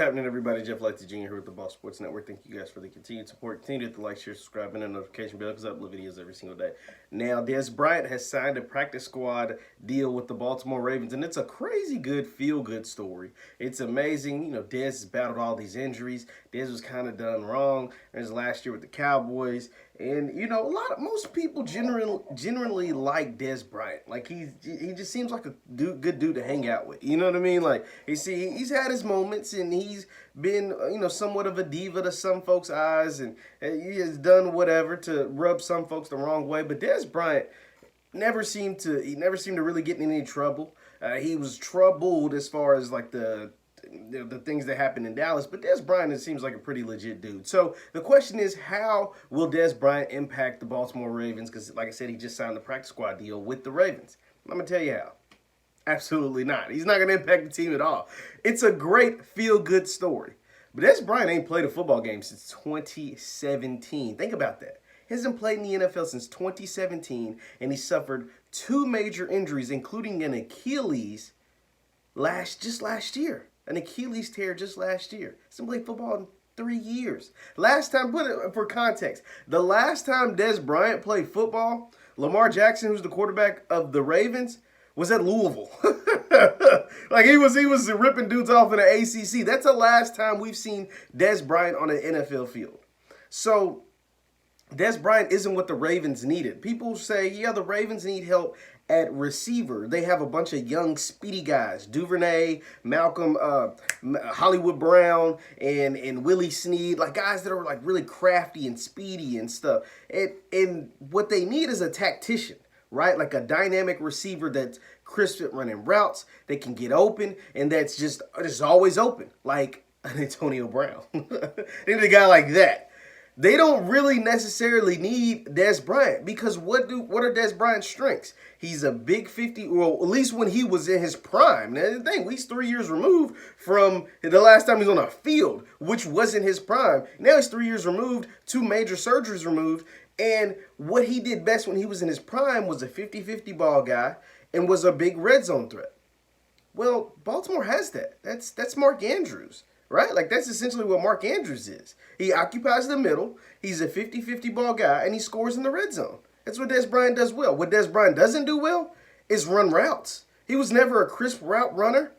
Happening, everybody? Jeff Lightsy Jr. here with the Ball Sports Network. Thank you guys for the continued support. Continue to hit the like, share, subscribe, and the notification bell because I upload videos every single day. Now, Dez Bryant has signed a practice squad deal with the Baltimore Ravens, and it's a crazy good, feel-good story. It's amazing. You know, Dez has battled all these injuries. Dez was kind of done wrong his last year with the Cowboys. And, you know, most people generally like Dez Bryant. Like, he just seems like a good dude to hang out with. You know what I mean? Like, he's had his moments, and he's been, somewhat of a diva to some folks' eyes, and he has done whatever to rub some folks the wrong way. But Dez Bryant never seemed to really get in any trouble. He was troubled as far as, like, the things that happened in Dallas, but Dez Bryant, it seems like a pretty legit dude. So the question is, how will Dez Bryant impact the Baltimore Ravens? Because, like I said, he just signed the practice squad deal with the Ravens. I'm going to tell you how. Absolutely not. He's not going to impact the team at all. It's a great feel-good story. But Dez Bryant ain't played a football game since 2017. Think about that. He hasn't played in the NFL since 2017, and he suffered 2 major injuries, including an Achilles just last year. An Achilles tear just last year. Hasn't played football in 3 years. Last time, put it for context, the last time Dez Bryant played football, Lamar Jackson, who's the quarterback of the Ravens, was at Louisville. Like, he was ripping dudes off in the ACC. That's the last time we've seen Dez Bryant on an NFL field. So Dez Bryant isn't what the Ravens needed. People say, yeah, the Ravens need help at receiver. They have a bunch of young, speedy guys. Duvernay, Malcolm, Hollywood Brown, and Willie Snead. Like, guys that are, like, really crafty and speedy and stuff. And what they need is a tactician, right? Like a dynamic receiver that's crisp at running routes, that can get open, and that's just always open. Like an Antonio Brown. They need a guy like that. They don't really necessarily need Dez Bryant because what are Dez Bryant's strengths? He's a big 50, well, at least when he was in his prime. Now, the thing, he's 3 years removed from the last time he was on a field, which wasn't his prime. Now he's 3 years removed, 2 major surgeries removed, and what he did best when he was in his prime was a 50-50 ball guy and was a big red zone threat. Well, Baltimore has that. That's Mark Andrews. Right? Like, that's essentially what Mark Andrews is. He occupies the middle, he's a 50-50 ball guy, and he scores in the red zone. That's what Dez Bryant does well. What Dez Bryant doesn't do well is run routes. He was never a crisp route runner,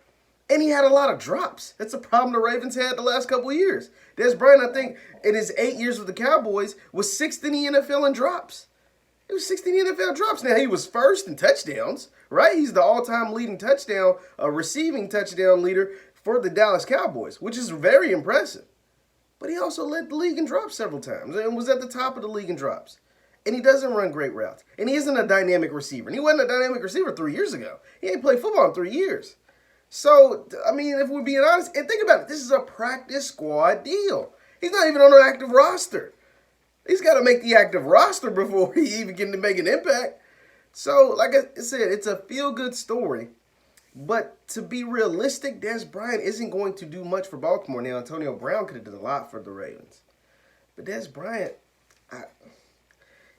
and he had a lot of drops. That's a problem the Ravens had the last couple of years. Dez Bryant, I think, in his 8 years with the Cowboys, was 6th in the NFL in drops. He was 16 NFL drops. Now, he was first in touchdowns, right? He's the all-time leading receiving touchdown leader for the Dallas Cowboys, which is very impressive. But he also led the league in drops several times and was at the top of the league in drops. And he doesn't run great routes. And he isn't a dynamic receiver. And he wasn't a dynamic receiver 3 years ago. He ain't played football in 3 years. So, I mean, if we're being honest, and think about it, this is a practice squad deal. He's not even on an active roster. He's got to make the active roster before he even can make an impact. So, like I said, it's a feel-good story. But to be realistic, Dez Bryant isn't going to do much for Baltimore. Now, Antonio Brown could have done a lot for the Ravens. But Dez Bryant,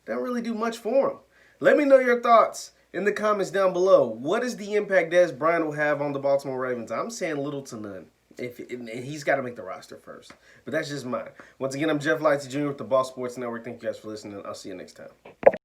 don't really do much for him. Let me know your thoughts in the comments down below. What is the impact Dez Bryant will have on the Baltimore Ravens? I'm saying little to none. And he's got to make the roster first. But that's just mine. Once again, I'm Jeff Lightsy Jr. with the Ball Sports Network. Thank you guys for listening. I'll see you next time.